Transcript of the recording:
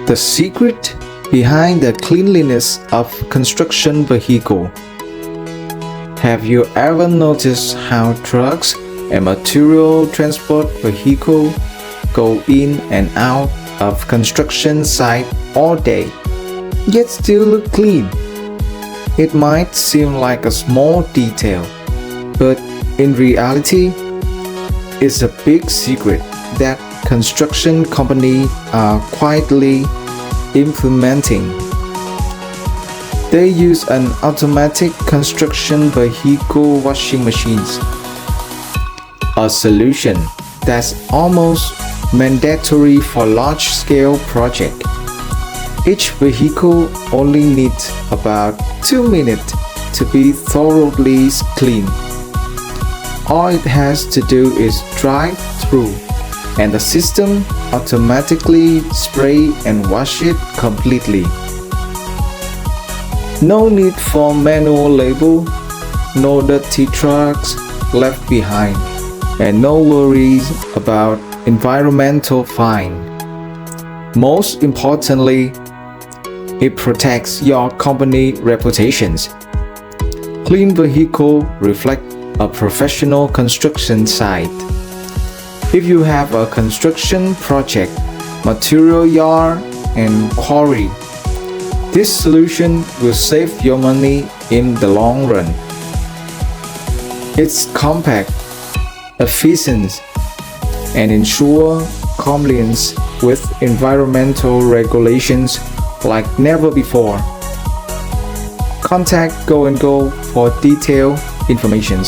The secret behind the cleanliness of construction vehicle. Have you ever noticed how trucks and material transport vehicles go in and out of construction site all day, yet still look clean? It might seem like a small detail, but in reality, it's a big secret that construction companies are quietly implementing. They use an automatic construction vehicle washing machines, a solution that's almost mandatory for large-scale projects. Each vehicle only needs about 2 minutes to be thoroughly clean. All it has to do is drive through, and the system automatically spray and wash it completely. No need for manual labor, no dirty trucks left behind, and no worries about environmental fine. Most importantly, it protects your company reputations. Clean vehicle reflect a professional construction site. If you have a construction project, material yard, and quarry, this solution will save your money in the long run. It's compact, efficient, and ensure compliance with environmental regulations like never before. Contact Go&Go for detailed information.